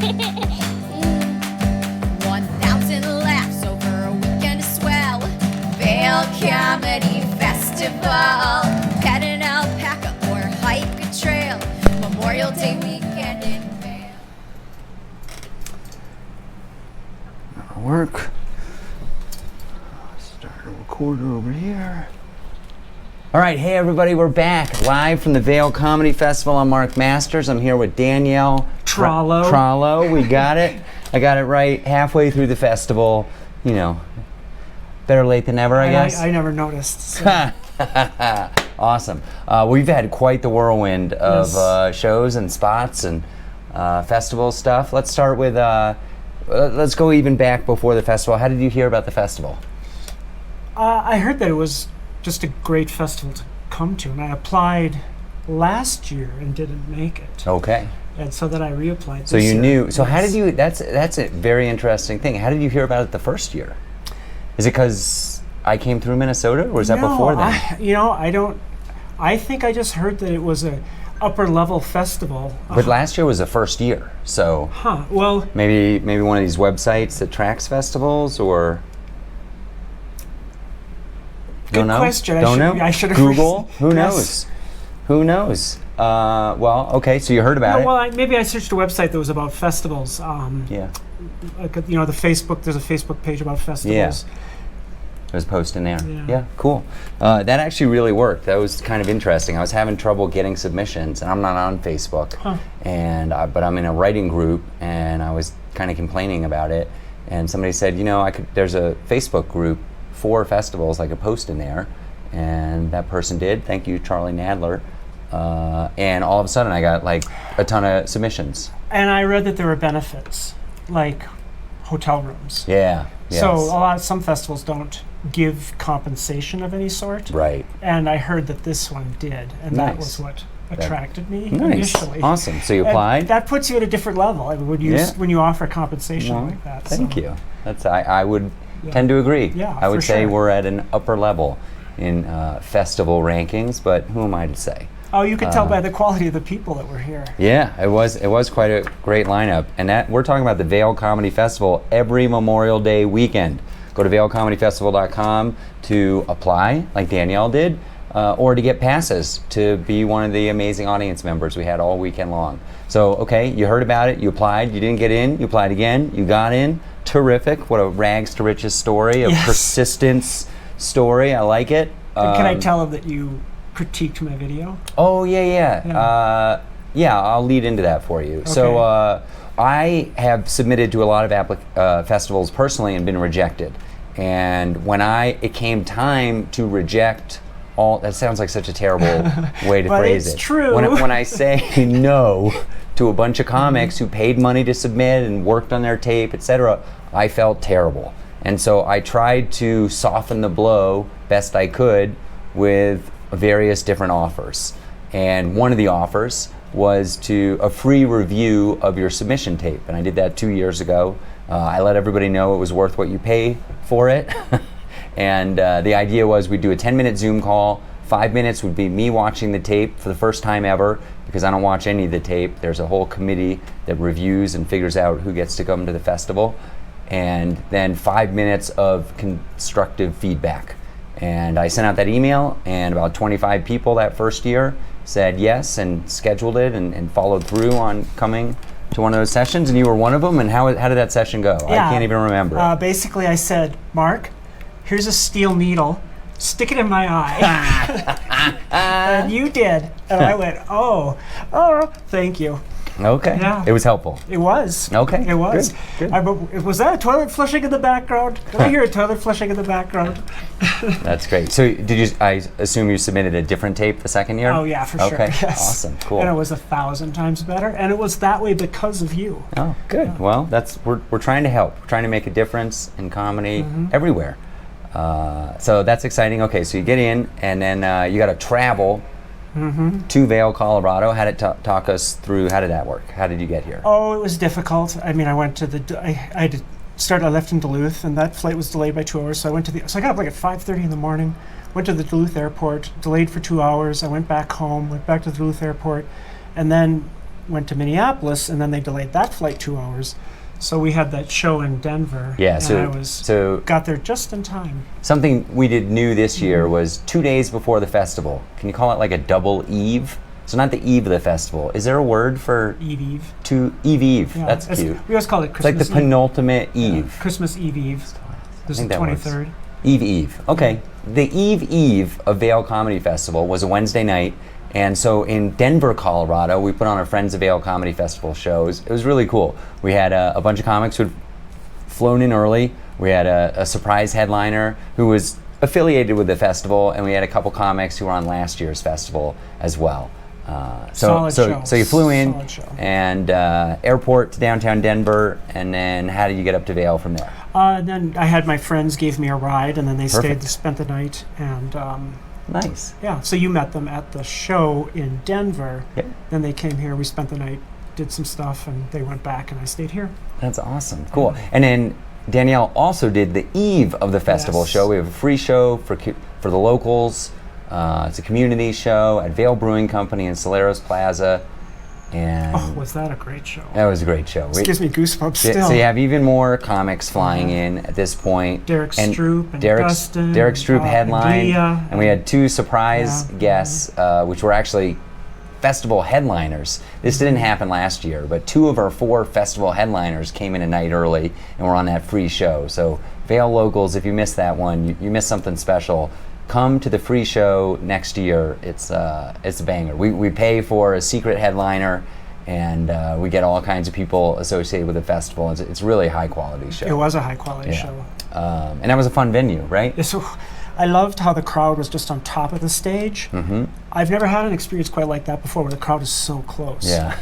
1,000 laughs over a weekend as well. Vail Comedy Festival. Pet an alpaca or hike a trail. Memorial Day weekend in Vail. That'll work. Start a recorder over here. All right, hey everybody, we're back live from the Vail Comedy Festival. I'm Mark Masters. I'm here with Danielle Thralow. We got it. I got it right halfway through the festival. You know, better late than never, I guess. I never noticed. So. Awesome. We've had quite the whirlwind of shows and spots and festival stuff. Let's start with, let's go even back before the festival. How did you hear about the festival? I heard that it was just a great festival to come to, and I applied last year and didn't make it. Okay. And so then I reapplied. So you knew. So how did you? That's a very interesting thing. How did you hear about it the first year? Is it because I came through Minnesota, or was that before then? I don't. I think I just heard that it was a upper level festival. But last year was the first year, so. Well. Maybe one of these websites that tracks festivals, or. Good question. Don't know. I should have Google. Who knows? Who knows? Well, okay. So you heard about it. Well, maybe I searched a website that was about festivals. Yeah. Like, the Facebook. There's a Facebook page about festivals. Yeah. There's a post in there. Yeah. Cool. That actually really worked. That was kind of interesting. I was having trouble getting submissions, and I'm not on Facebook. But I'm in a writing group, and I was kind of complaining about it. And somebody said, there's a Facebook group for festivals, I could post in there, and that person did. Thank you, Charlie Nadler. And all of a sudden, I got like a ton of submissions. And I read that there were benefits, like hotel rooms. Yeah. Yes. So some festivals don't give compensation of any sort. Right. And I heard that this one did, and that was what attracted me initially. Awesome. So you applied. And that puts you at a different level. I mean, when you offer compensation like that. Thank you. That's I would. Tend to agree. Yeah, I would say sure. we're at an upper level in festival rankings, but who am I to say? Oh, you could tell by the quality of the people that were here. Yeah, it was quite a great lineup, and that we're talking about the Vail Comedy Festival every Memorial Day weekend. Go to vailcomedyfestival.com to apply, like Danielle did, or to get passes to be one of the amazing audience members we had all weekend long. So, okay, you heard about it, you applied, you didn't get in, you applied again, you got in. Terrific. What a rags to riches story, a persistence story. I like it. Can I tell them that you critiqued my video? Oh, yeah. I'll lead into that for you. Okay. So I have submitted to a lot of festivals personally and been rejected. And when it came time to reject that sounds like such a terrible way to phrase it. But it's true. When I say no to a bunch of comics who paid money to submit and worked on their tape, etc., I felt terrible. And so I tried to soften the blow best I could with various different offers. And one of the offers was a free review of your submission tape. And I did that 2 years ago. I let everybody know it was worth what you pay for it. And the idea was we'd do a 10-minute Zoom call. 5 minutes would be me watching the tape for the first time ever, because I don't watch any of the tape. There's a whole committee that reviews and figures out who gets to come to the festival. And then 5 minutes of constructive feedback. And I sent out that email, and about 25 people that first year said yes and scheduled it and followed through on coming to one of those sessions. And you were one of them. And how did that session go? Yeah, I can't even remember. Basically, I said, Mark, here's a steel needle. Stick it in my eye. And you did. And I went, oh, thank you. Okay. Yeah. It was helpful. It was. Okay. It was. Good. Was that a toilet flushing in the background? Did I hear a toilet flushing in the background? That's great. So I assume you submitted a different tape the second year? Oh, yeah, for sure. Okay. Yes. Awesome. Cool. And it was 1,000 times better. And it was that way because of you. Oh, good. Yeah. Well, we're trying to help. We're trying to make a difference in comedy everywhere. So that's exciting. Okay, so you get in, and then you got to travel to Vail, Colorado. How did talk us through? How did that work? How did you get here? Oh, it was difficult. I mean, I went to I left in Duluth, and that flight was delayed by 2 hours. So I got up like at 5:30 in the morning. Went to the Duluth airport, delayed for 2 hours. I went back home, went back to the Duluth airport, and then went to Minneapolis, and then they delayed that flight 2 hours. So we had that show in Denver. Yeah, and so got there just in time. something we did new this year was 2 days before the festival. Can you call it like a double eve? So not the eve of the festival. Is there a word for Eve. Eve? Yeah, That's cute. We always call it It's Christmas like the penultimate eve. Yeah, Christmas Eve. This is think the that works. 23rd. Eve. Okay. The Eve of Vail Comedy Festival was a Wednesday night. And so in Denver, Colorado, we put on our Friends of Vail Comedy Festival shows. It was really cool. We had a bunch of comics who had flown in early. We had a surprise headliner who was affiliated with the festival, and we had a couple comics who were on last year's festival as well. Solid show. So you flew in Solid show. and airport to downtown Denver, and then how did you get up to Vail from there? And then I had my friends gave me a ride, and then they Perfect. spent the night, and Nice. yeah. So you met them at the show in Denver. Yep. Then they came here. We spent the night, did some stuff, and they went back, and I stayed here. That's awesome. Cool. And then Danielle also did the eve of the festival Yes. show. We have a free show for the locals. It's a community show at Vail Brewing Company in Soleros Plaza. And Oh, was that a great show? that was a great show. This gives me goosebumps still. So you have even more comics flying in at this point. Derek And Stroop and Derek's- Dustin. Derek Stroop headlined, Leah, and we had 2 surprise Yeah. guests, which were actually festival headliners. This didn't happen last year, but 2 of our 4 festival headliners came in a night early and were on that free show. So Vail locals, if you missed that one, you missed something special. Come to the free show next year. It's a banger. We pay for a secret headliner, and we get all kinds of people associated with the festival. It's really a high quality show. It was a high quality Yeah. show. And that was a fun venue, right? Yeah, so I loved how the crowd was just on top of the stage. Mm-hmm. I've never had an experience quite like that before, where the crowd is so close. Yeah.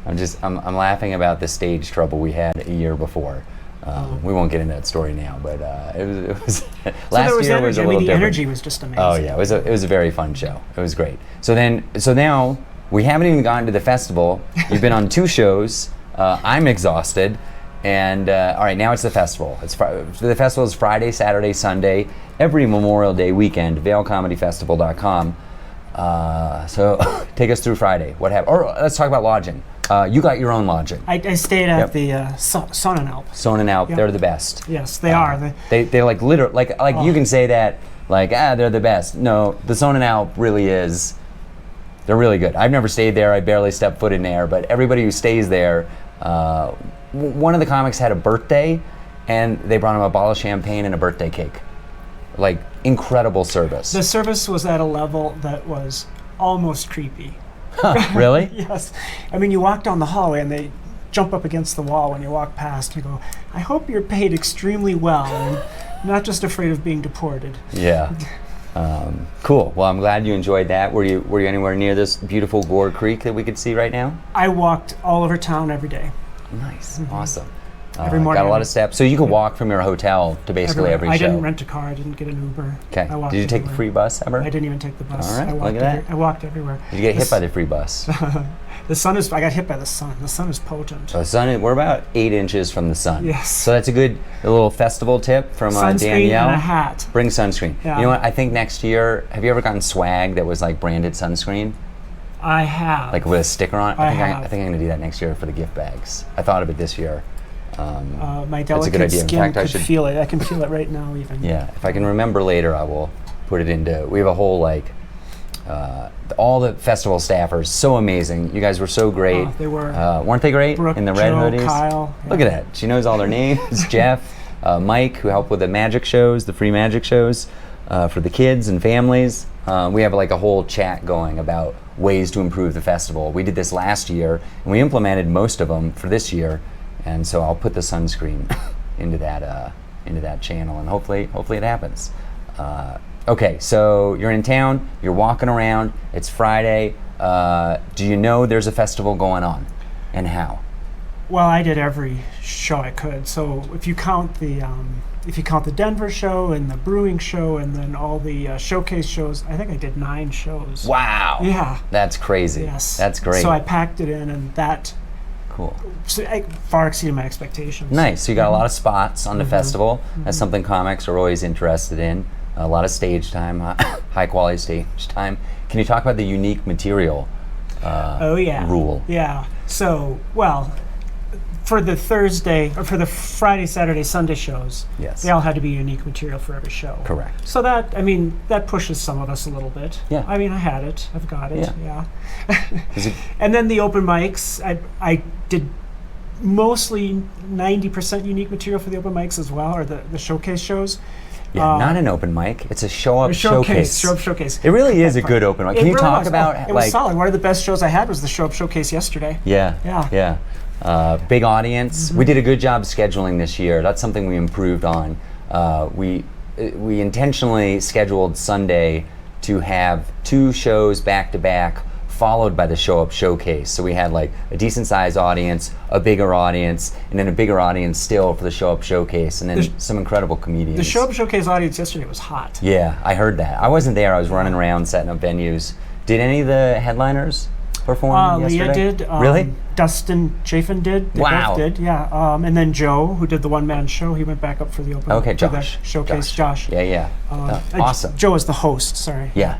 I'm laughing about the stage trouble we had a year before. We won't get into that story now, but it was So last there was year energy. was a I mean, little the different. energy was just amazing. Oh yeah, it was a very fun show. It was great. So now we haven't even gotten to the festival. You've been on 2 shows. I'm exhausted, and all right, now it's the festival. The festival is Friday, Saturday, Sunday, every Memorial Day weekend. VailComedyFestival.com. So take us through Friday. What happened? Or let's talk about lodging. You got your own lodging. I stayed at Yep. the Sonnenalp. Son and Alp, Yep. they're the best. Yes, they are. They're like literally like Oh. you can say that like they're the best. No, the Son and Alp really is. They're really good. I've never stayed there. I barely stepped foot in there, but everybody who stays there, one of the comics had a birthday, and they brought him a bottle of champagne and a birthday cake. Like incredible service. The service was at a level that was almost creepy. Really? Yes. I mean, you walk down the hallway and they jump up against the wall when you walk past. You go, I hope you're paid extremely well and not just afraid of being deported. Yeah. Cool. Well, I'm glad you enjoyed that. Were you anywhere near this beautiful Gore Creek that we could see right now? I walked all over town every day. Nice. Awesome. Every morning. Got a lot of steps. So you could walk from your hotel to basically Everywhere. every I show. didn't rent a car. I didn't get an Uber. Okay. I walked Did you take the everywhere. free bus ever? I didn't even take the bus. All right, I look walked at that. I walked everywhere. Did you get hit This- by the free bus? The sun is. I got hit by the sun. The sun is potent. The sun. We're about 8 inches from the sun. Yes. So that's a little festival tip from Sunscreen Danielle. and a hat. Bring sunscreen. Yeah. You know what? I think next year. Have you ever gotten swag that was like branded sunscreen, I have. like with a sticker on it? I I have. think I'm gonna do that next year for the gift bags. I thought of it this year. My that's a good delicate idea. In skin fact, I could should- feel it. I can feel it right now, even. Yeah, if I can remember later, I will put it into. We have a whole all the festival staffers, so amazing. You guys were so great. Oh, they were. Weren't they great Brooke, in the red Joe, hoodies? Kyle. Look at that. She knows all their names. Jeff, Mike, who helped with the magic shows, the free magic shows for the kids and families. We have like a whole chat going about ways to improve the festival. We did this last year, and we implemented most of them for this year. And so I'll put the sunscreen into that channel, and hopefully it happens. Okay, so you're in town, you're walking around, it's Friday. Do you know there's a festival going on, and how? Well, I did every show I could. So if you count the Denver show and the brewing show and then all the showcase shows, I think I did 9 shows. Wow. Yeah. That's crazy. Yes. That's great. So I packed it in, and that Cool. far exceeded my expectations. Nice. So you got a lot of spots on the festival. That's something comics are always interested in. A lot of stage time, high quality stage time. Can you talk about the unique material rule. Yeah. So, well, for the Thursday or for the Friday, Saturday, Sunday shows, Yes. they all had to be unique material for every show. Correct. So that, I mean, that pushes some of us a little bit. Yeah. I mean, I had it. I've got it. Yeah. Yeah. And then the open mics, I did mostly 90% unique material for the open mics as well, or the showcase shows. Yeah, not an open mic. It's a show-up showcase. Show-up showcase. It really is a good open mic. Can you talk about it was solid. One of the best shows I had was the show-up showcase yesterday. Yeah. Big audience. We did a good job scheduling this year. That's something we improved on. We intentionally scheduled Sunday to have 2 shows back to back, followed by the show-up showcase. So we had like a decent sized audience, a bigger audience, and then a bigger audience still for the show-up showcase, and then some incredible comedians. The show-up showcase audience yesterday was hot. Yeah, I heard that. I wasn't there. I was running around setting up venues. Did any of the headliners perform yesterday? Leah did. Really? Dustin Chafin did. They Wow. both did, yeah. And then Joe, who did the one-man show, he went back up for the open. Okay, for the Josh. showcase. Josh. Yeah. Awesome. Joe is the host. Sorry. Yeah.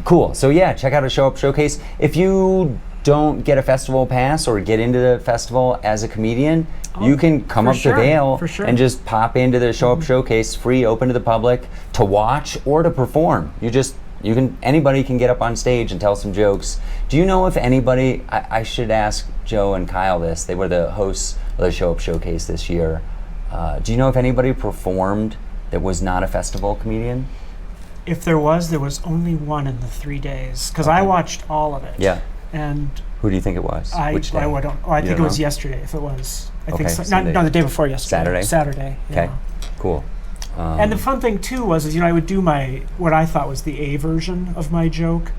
Cool. So yeah, check out a show-up showcase. If you don't get a festival pass or get into the festival as a comedian, you can come up to Vail and just pop into the show-up showcase, free, open to the public, to watch or to perform. Anybody can get up on stage and tell some jokes. Do you know if anybody, I should ask Joe and Kyle this, they were the hosts of the show-up showcase this year. Do you know if anybody performed that was not a festival comedian? If there was only one in the 3 days, because I watched all of it. Yeah. And who do you think it was? Which day? I think it was yesterday. If it was, I think so. Sunday. No, the day before yesterday. Saturday. Okay. Yeah. Cool. And the fun thing too was, I would do what I thought was the A version of my joke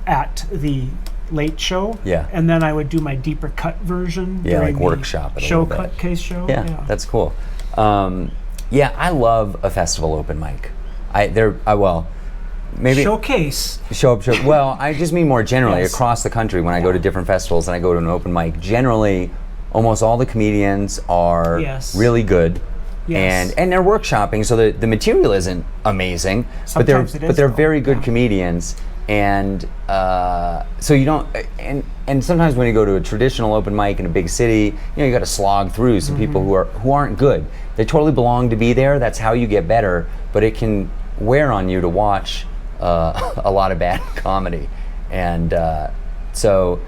at the late show. Yeah. And then I would do my deeper cut version. Yeah, during like workshop it a show little bit. cut case show. Yeah, that's cool. I love a festival open mic. Maybe showcase. Well, I just mean more generally Yes. across the country when I go to different festivals and I go to an open mic. Generally, almost all the comedians are really good, and they're workshopping, so the material isn't amazing, but they're very good comedians, and so you don't. And sometimes when you go to a traditional open mic in a big city, you got to slog through some people who aren't good. They totally belong to be there. That's how you get better, but it can wear on you to watch a lot of bad comedy, and so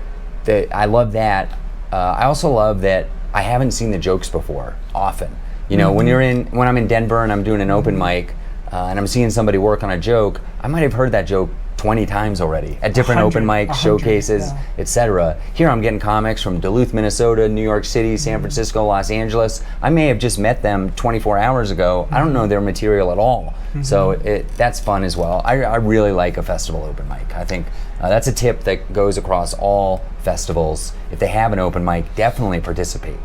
I love that. I also love that I haven't seen the jokes before often. When I'm in Denver and I'm doing an open mic and I'm seeing somebody work on a joke, I might have heard that joke 20 times already at different open mics, showcases, etc. Here I'm getting comics from Duluth, Minnesota, New York City, San Francisco, Los Angeles. I may have just met them 24 hours ago. I don't know their material at all. So that's fun as well. I really like a festival open mic. I think that's a tip that goes across all festivals. If they have an open mic, definitely participate.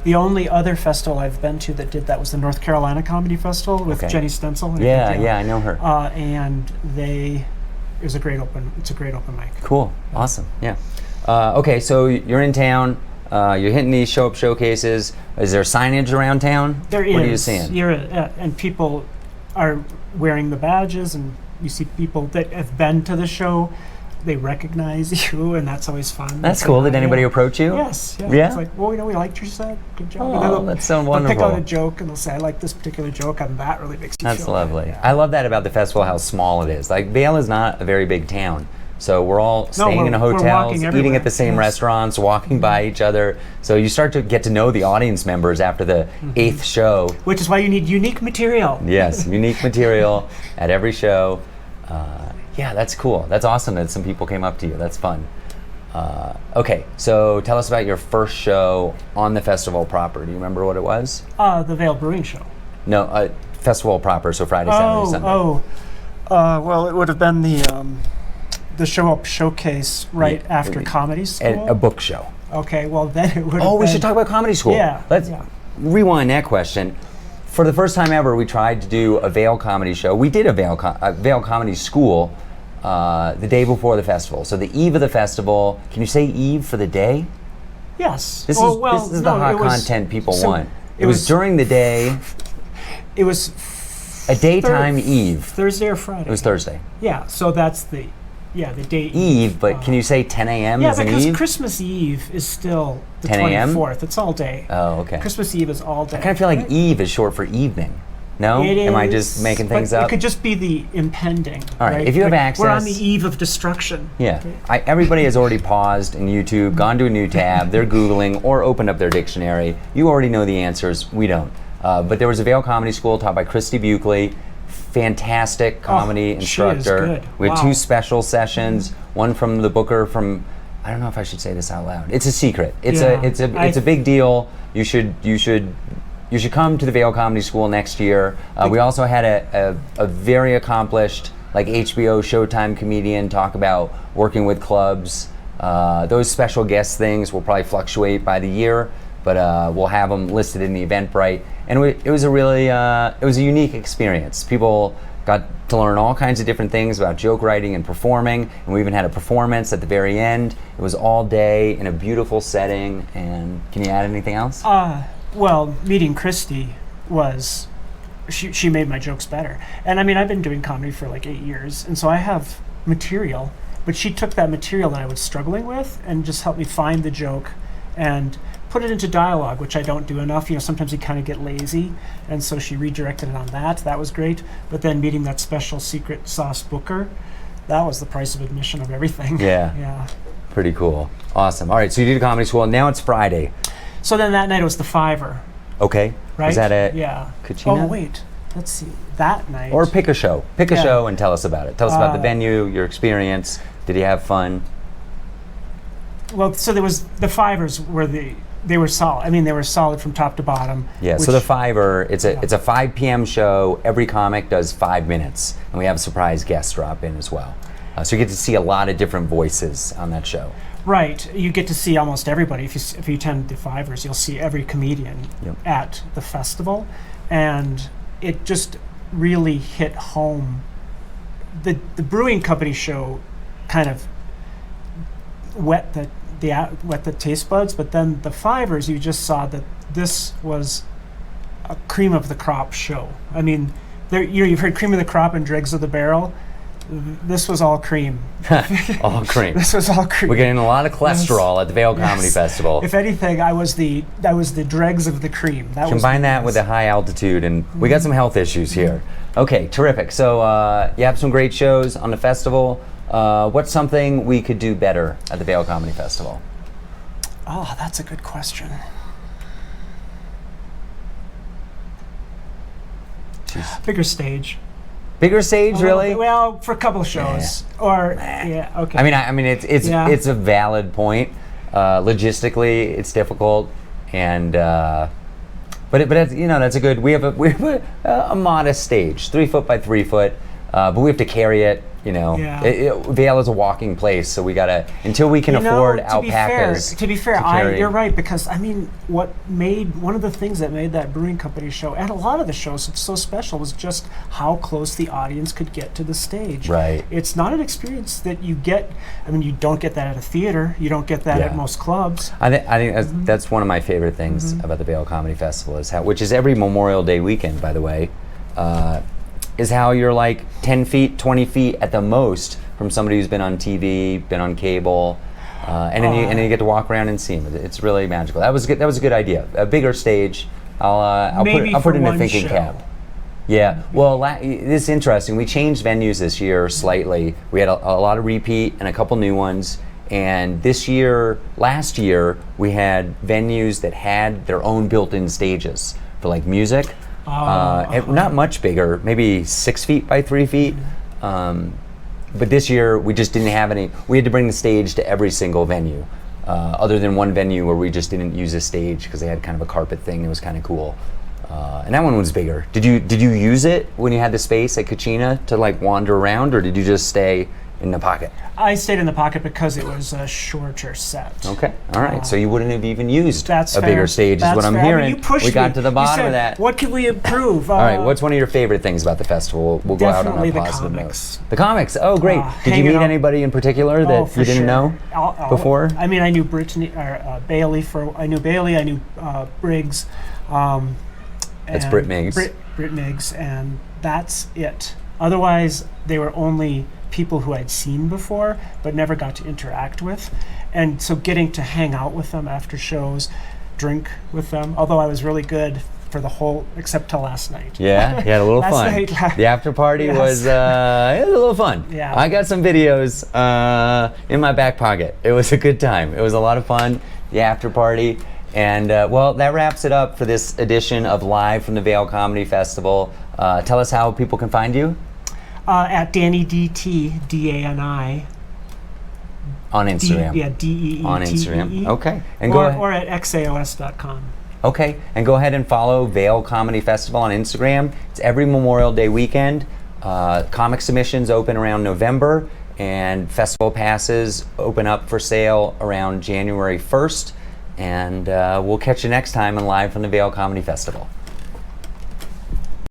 The only other festival I've been to that did that was the North Carolina Comedy Festival with Jenny Stencil. Yeah, I know her. And it's a great open mic. Cool, awesome, yeah. Okay, so you're in town. You're hitting these show-up showcases. Is there signage around town? There is. What are you seeing? And people are wearing the badges, and you see people that have been to the show. They recognize you, and that's always fun. That's cool. Did anybody approach you? Yes. Yeah? It's like, we liked your set. Good job. Oh, that's so wonderful. They'll pick out a joke, and they'll say, I like this particular joke, and that really makes me feel That's lovely. good. Yeah. I love that about the festival, how small it is. Like, Vail is not a very big town. So we're all staying in hotels, eating at the same restaurants, walking by each other. So you start to get to know the audience members after the 8th show. Which is why you need unique material. Yes, unique material at every show. Yeah, that's cool. That's awesome that some people came up to you. That's fun. Okay, so tell us about your first show on the festival proper. Do you remember what it was? The Vail Brewing Show. No, festival proper, so Friday, Saturday, Sunday. Well, it would have been the show-up showcase after Comedy School. A book show. Okay, well then it would have been... we should talk about Comedy School. Yeah. Let's rewind that question. For the first time ever, we tried to do a Vail comedy show. We did a Vail Comedy School the day before the festival. So the eve of the festival, can you say eve for the day? Yes. This is the hot content people want. It was during the day. It was a daytime eve. Thursday or Friday? It was Thursday. Yeah, so that's the the day Eve, but can you say 10 a.m. Yeah, is an because Eve? Christmas Eve is still the 10 a.m.? 24th. It's all day. Oh, okay. Christmas Eve is all day. I kind of feel like right? Eve is short for evening. No? It Am I is, just making things but up? It could just be the impending. All right, right? if you have Like, access... We're on the eve of destruction. Yeah. Okay. Everybody has already paused in YouTube, gone to a new tab, they're Googling, or opened up their dictionary. You already know the answers. We don't. But there was a Vail Comedy School taught by Christy Buckley. Fantastic comedy instructor. She is good. We had Wow. 2 special sessions. One from the booker from... I don't know if I should say this out loud. It's a secret. It's a big deal. You should come to the Vail Comedy School next year. We also had a very accomplished like HBO Showtime comedian talk about working with clubs. Those special guest things will probably fluctuate by the year, but we'll have them listed in the Eventbrite. And it was a unique experience. People got to learn all kinds of different things about joke writing and performing, and we even had a performance at the very end. It was all day in a beautiful setting. And can you add anything else? Well, meeting Christy was, she made my jokes better. And I mean, I've been doing comedy for like 8 years, and so I have material, but she took that material that I was struggling with and just helped me find the joke and put it into dialogue, which I don't do enough. You know, sometimes you kind of get lazy, and so she redirected it on that. That was great. But then meeting that special secret sauce booker, that was the price of admission of everything. Yeah. Yeah. Pretty cool. Awesome. All right, so you did a comedy school. Now it's Friday. So then that night it was the Fiver, Okay. right? Was that at Yeah. Kachina? Oh, wait. Let's see. That night. Or pick a show. Pick a Yeah. show and tell us about it. Tell us about the venue, your experience. Did you have fun? Well, so there was the Fivers they were solid. I mean, they were solid from top to bottom. Yeah, so the Fiver, it's a 5 p.m. show. Every comic does 5 minutes, and we have surprise guests drop in as well. So you get to see a lot of different voices on that show. Right, you get to see almost everybody. If you attend the Fivers, you'll see every comedian at the festival, and it just really hit home. The brewing company show kind of wet the taste buds, but then the Fivers, you just saw that this was a cream of the crop show. I mean, you've heard cream of the crop and dregs of the barrel. This was all cream. All cream. This was all cream. We're getting a lot of cholesterol at the Vail Comedy Festival. If anything, I was the dregs of the cream. Combine that with the high altitude, and we got some health issues here. Okay, terrific. So you have some great shows on the festival. What's something we could do better at the Vail Comedy Festival? Oh, that's a good question. Jeez. Bigger stage. Bigger stage, really? Well, for a couple shows, or yeah, okay. I mean, it's a valid point. Logistically, it's difficult, and but it's, that's a good. We have a modest stage, 3 foot by 3 foot, but we have to carry it. Vail is a walking place, so we gotta until we can afford alpacas. To be fair, you're right, because I mean, one of the things that made that brewing company show and a lot of the shows so special was just how close the audience could get to the stage. Right. It's not an experience that you get. I mean, you don't get that at a theater. You don't get that at most clubs. I think that's one of my favorite things about the Vail Comedy Festival which is every Memorial Day weekend, by the way. Is how you're like 10 feet, 20 feet at the most from somebody who's been on TV, been on cable, and then you get to walk around and see them. It's really magical. That was good. That was a good idea. A bigger stage. I'll put in a thinking cap. Yeah. Well, this is interesting. We changed venues this year slightly. We had a lot of repeat and a couple new ones. And last year, we had venues that had their own built-in stages for like music. Not much bigger, maybe 6 feet by 3 feet. But this year we just didn't have any. We had to bring the stage to every single venue, other than one venue where we just didn't use a stage because they had kind of a carpet thing. It was kind of cool, and that one was bigger. Did you use it when you had the space at Kachina to like wander around, or did you just stay in the pocket? I stayed in the pocket because it was a shorter set. Okay, all right. So you wouldn't have even used a fair. bigger stage, is what I'm fair. hearing. I mean, you pushed we got me. to the bottom of that. What can we improve? All right, what's one of your favorite things about the festival? We'll go out on a positive note. The comics. Oh, great. Did you meet anybody in particular that you didn't know before? I mean, I knew Bailey. I knew Bailey. I knew Briggs. That's Britt Miggs. Britt Miggs, and that's it. Otherwise, they were only people who I'd seen before but never got to interact with. And so getting to hang out with them after shows, drink with them, although I was really good for the whole, except till last night. Yeah, you had a little Last fun. night, The after party Yes. was it was a little fun. Yeah. I got some videos in my back pocket. It was a good time. It was a lot of fun, the after party. And well, that wraps it up for this edition of Live from the Vail Comedy Festival. Tell us how people can find you. At Danny DT, D-A-N-I. On Instagram. D-E-E-T-E-E. On Instagram. Okay. And go ahead. Or at xaos.com. Okay, and go ahead and follow Vail Comedy Festival on Instagram. It's every Memorial Day weekend. Comic submissions open around November, and festival passes open up for sale around January 1st. And we'll catch you next time on Live from the Vail Comedy Festival.